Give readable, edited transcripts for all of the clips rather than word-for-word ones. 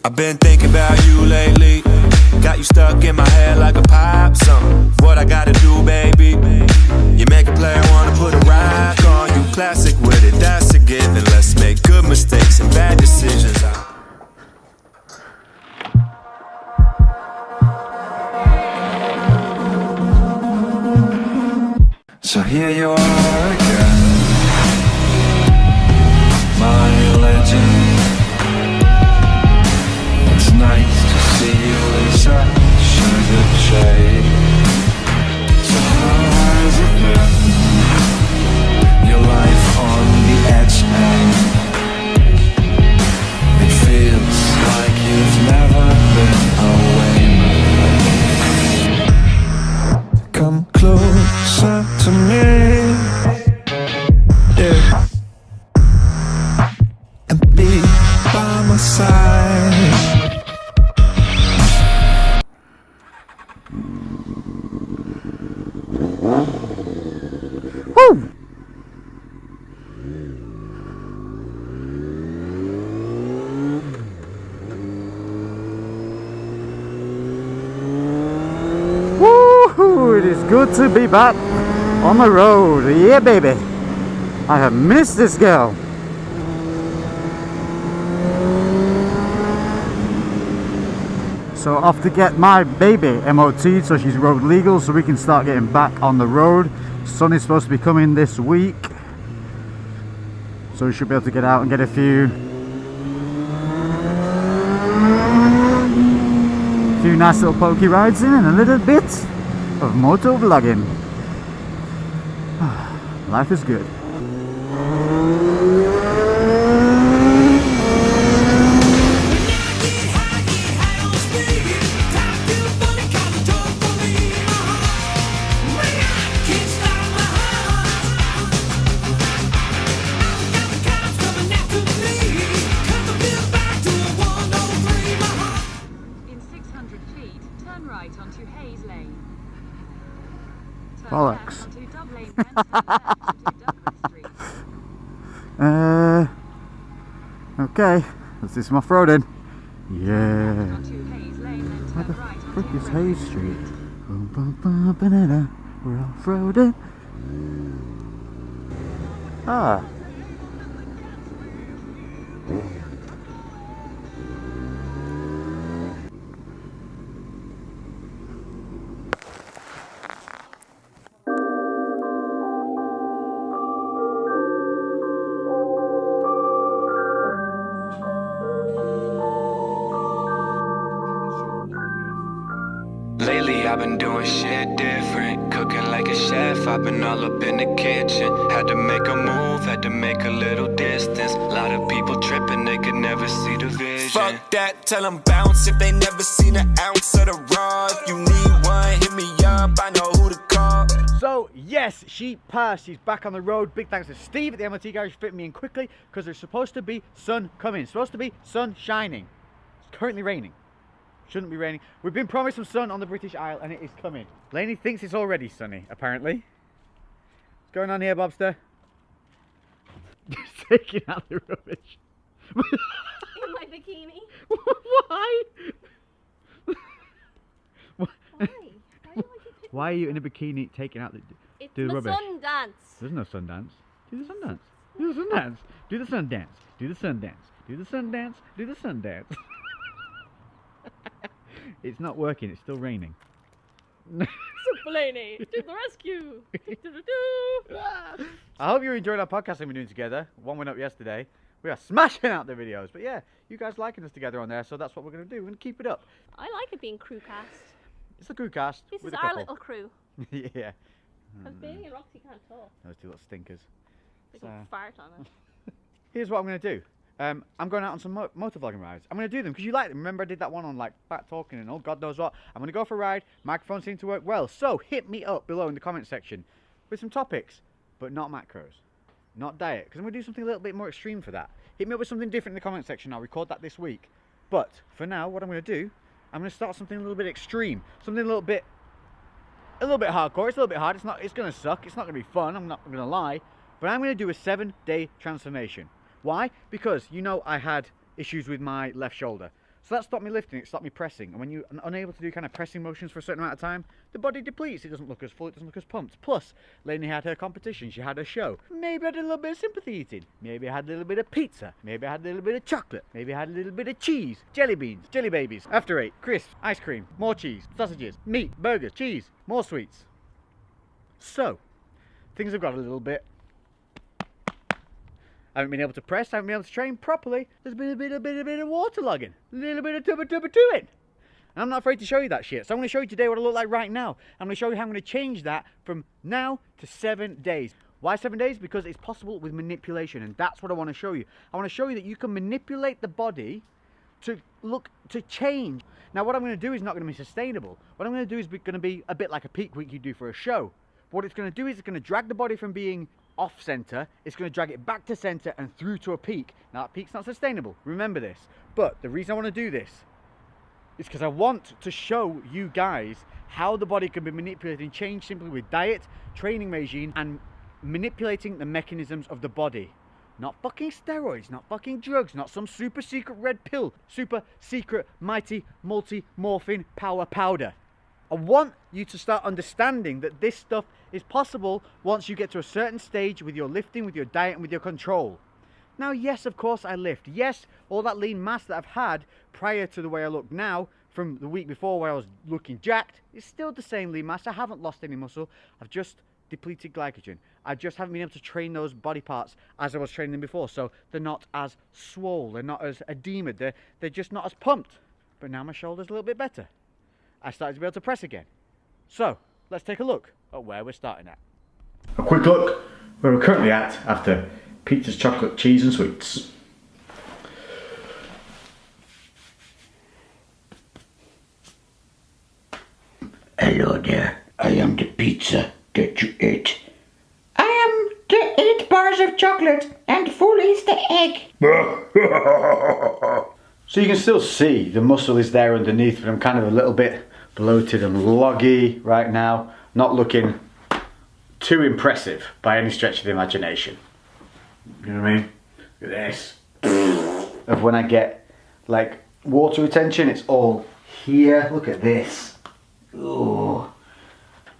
I've been thinking about you lately. Got you stuck in my head like a pop song. What I gotta do, baby? You make a player wanna put a rock on you. Classic with it, that's a given. Let's make good mistakes and bad decisions. So here you are again, my legend. It's nice to see you in such a good shape. So how has it been? Your life on the edge and it feels like you've never been away. Come closer to me, yeah, and be by my side. Woo! Woohoo! It is good to be back on the road. Yeah, baby. I have missed this girl. So off to get my baby MOT'd so she's road legal so we can start getting back on the road. Sun is supposed to be coming this week, so we should be able to get out and get a few nice little pokey rides in and a little bit of moto vlogging. Life is good. Bollocks. Okay, let's do some off-roading. Yeah. Where the frick is Hayes Street? We're off-roading. Ah. Lately I've been doing shit different, cooking like a chef. I've been all up in the kitchen. Had to make a move, had to make a little distance. A lot of people tripping, they could never see the vision. Fuck that, tell them bounce if they never seen an ounce of the raw. If you need one, hit me up, I know who to call. So yes, she passed. She's back on the road. Big thanks to Steve at the MOT garage for fitting me in quickly because there's supposed to be sun coming. It's supposed to be sun shining. It's currently raining. Shouldn't be raining. We've been promised some sun on the British Isle and it is coming. Lainey thinks it's already sunny, apparently. What's going on here, Bobster? Just taking out the rubbish. In my bikini. Why? Why? Why do I keep picking Why are you in a bikini taking out the It's do the my rubbish? sun dance. There's no sun dance. Do the sun dance. Do the sun dance. Do the sun dance. Do the sun dance. Do the sun dance. Do the sun dance. It's not working. It's still raining. Super Laney, to the rescue. I hope you enjoyed our podcast that we're doing together. One went up yesterday. We are smashing out the videos. But yeah, you guys liking us together on there, so that's what we're going to do. We're going to keep it up. I like it being crew cast. It's the crew cast. This with is a our couple. little crew. Yeah. Because Bailey and Roxy can't talk. Those two little stinkers. They can fart on it. Here's what I'm going to do. I'm going out on some motor vlogging rides. I'm going to do them because you like them. Remember I did that one on like back talking and all God knows what. I'm going to go for a ride. Microphone seemed to work well. So hit me up below in the comment section with some topics, but not macros, not diet, because I'm going to do something a little bit more extreme for that. Hit me up with something different in the comment section. I'll record that this week. But for now, what I'm going to do, I'm going to start something a little bit extreme, something a little bit hardcore. It's a little bit hard. It's going to suck. It's not going to be fun. I'm not going to lie. But I'm going to do a 7-day transformation. Why? Because, you know, I had issues with my left shoulder. So that stopped me lifting, it stopped me pressing. And when you're unable to do kind of pressing motions for a certain amount of time, the body depletes. It doesn't look as full, it doesn't look as pumped. Plus, Lainey had her competition, she had her show. Maybe I had a little bit of sympathy eating. Maybe I had a little bit of pizza. Maybe I had a little bit of chocolate. Maybe I had a little bit of cheese, jelly beans, jelly babies. After 8, crisps, ice cream, more cheese, sausages, meat, burgers, cheese, more sweets. So, things have got a little bit. I haven't been able to press, I haven't been able to train properly. There's been a bit of waterlogging, a little bit of tubba to it. And I'm not afraid to show you that shit. So I'm going to show you today what I look like right now. I'm going to show you how I'm going to change that from now to 7 days. Why 7 days? Because it's possible with manipulation, and that's what I want to show you. I want to show you that you can manipulate the body to change. Now what I'm going to do is not going to be sustainable. What I'm going to do is going to be a bit like a peak week you do for a show. What it's going to do is it's going to drag the body from being off center, it's going to drag it back to center and through to a peak. Now that peak's not sustainable, remember this. But the reason I want to do this is because I want to show you guys how the body can be manipulated and changed simply with diet, training regime, and manipulating the mechanisms of the body. Not fucking steroids, not fucking drugs, not some super secret red pill, super secret mighty multi-morphine power powder. I want you to start understanding that this stuff is possible once you get to a certain stage with your lifting, with your diet, and with your control. Now, yes, of course I lift. Yes, all that lean mass that I've had prior to the way I look now, from the week before where I was looking jacked, is still the same lean mass. I haven't lost any muscle. I've just depleted glycogen. I just haven't been able to train those body parts as I was training them before. So they're not as swole, they're not as edematous, they're just not as pumped. But now my shoulder's a little bit better. I started to be able to press again. So, let's take a look at where we're starting at. A quick look where we're currently at after Peter's chocolate, cheese and sweets. Hello there, I am the pizza that you ate. I am the 8 bars of chocolate and full Easter egg. So you can still see the muscle is there underneath, but I'm kind of a little bit bloated and loggy right now. Not looking too impressive by any stretch of the imagination. You know what I mean? Look at this. Of when I get like water retention, it's all here. Look at this. Ooh.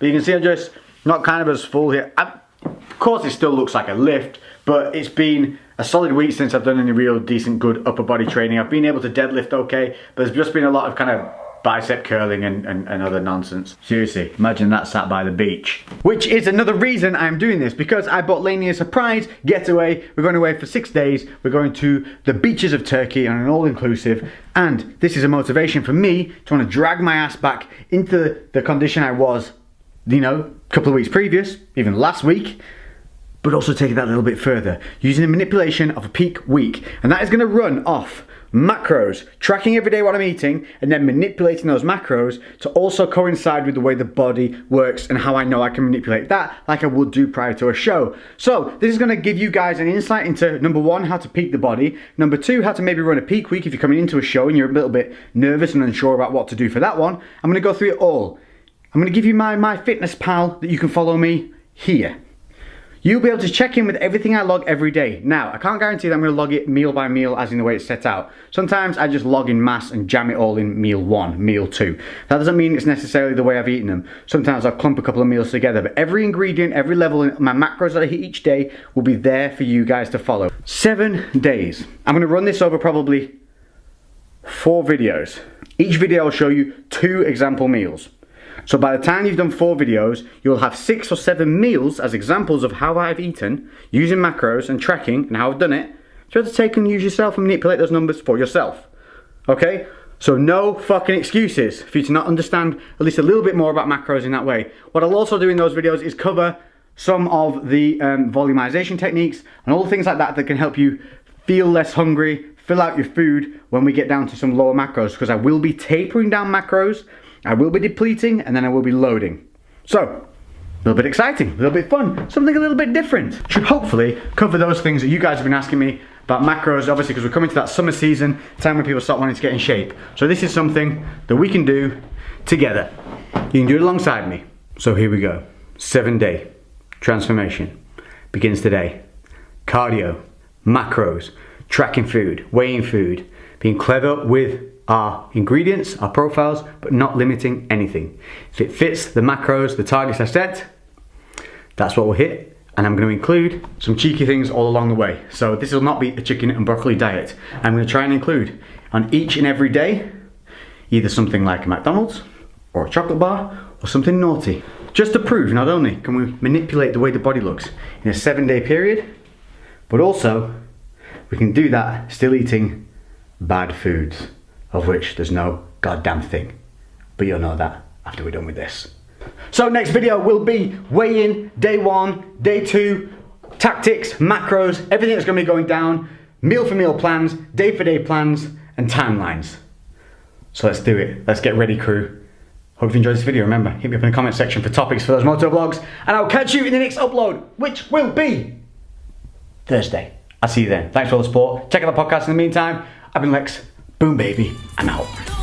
But you can see I'm just not kind of as full here. Of course it still looks like a lift, but it's been a solid week since I've done any real decent good upper body training. I've been able to deadlift okay, but there's just been a lot of kind of bicep curling and other nonsense. Seriously, imagine that sat by the beach. Which is another reason I'm doing this, because I bought Lainey a surprise getaway. We're going away for 6 days. We're going to the beaches of Turkey on an all-inclusive, and this is a motivation for me to want to drag my ass back into the condition I was, you know, a couple of weeks previous, even last week, but also take it that little bit further, using the manipulation of a peak week. And that is going to run off macros, tracking every day what I'm eating, and then manipulating those macros to also coincide with the way the body works and how I know I can manipulate that like I would do prior to a show. So this is going to give you guys an insight into, number one, how to peak the body, number two, how to maybe run a peak week if you're coming into a show and you're a little bit nervous and unsure about what to do for that one. I'm going to go through it all. I'm going to give you my MyFitnessPal that you can follow me here. You'll be able to check in with everything I log every day. Now, I can't guarantee that I'm going to log it meal by meal as in the way it's set out. Sometimes I just log in mass and jam it all in meal 1, meal 2. That doesn't mean it's necessarily the way I've eaten them. Sometimes I'll clump a couple of meals together, but every ingredient, every level in my macros that I hit each day will be there for you guys to follow. 7 days. I'm going to run this over probably 4 videos. Each video will show you 2 example meals. So by the time you've done 4 videos, you'll have 6 or 7 meals as examples of how I've eaten, using macros and tracking and how I've done it, so you have to take and use yourself and manipulate those numbers for yourself. Okay? So no fucking excuses for you to not understand at least a little bit more about macros in that way. What I'll also do in those videos is cover some of the volumization techniques and all the things like that that can help you feel less hungry, fill out your food when we get down to some lower macros, because I will be tapering down macros, I will be depleting, and then I will be loading. So, a little bit exciting, a little bit fun, something a little bit different. Should hopefully cover those things that you guys have been asking me about macros, obviously because we're coming to that summer season, time when people start wanting to get in shape. So this is something that we can do together. You can do it alongside me. So here we go. 7-day transformation begins today. Cardio, macros, tracking food, weighing food, being clever with our ingredients, our profiles, but not limiting anything. If it fits the macros, the targets I set, that's what we'll hit. And I'm going to include some cheeky things all along the way. So this will not be a chicken and broccoli diet. I'm going to try and include on each and every day either something like a McDonald's or a chocolate bar or something naughty. Just to prove not only can we manipulate the way the body looks in a 7-day period, but also we can do that still eating bad foods, of which there's no goddamn thing. But you'll know that after we're done with this. So next video will be weigh-in, day 1, day 2, tactics, macros, everything that's going to be going down, meal for meal plans, day for day plans, and timelines. So let's do it. Let's get ready, crew. Hope you enjoyed this video. Remember, hit me up in the comment section for topics for those moto vlogs, and I'll catch you in the next upload, which will be Thursday. I'll see you then. Thanks for all the support. Check out the podcast in the meantime. I've been Lex. Boom, baby. I'm out.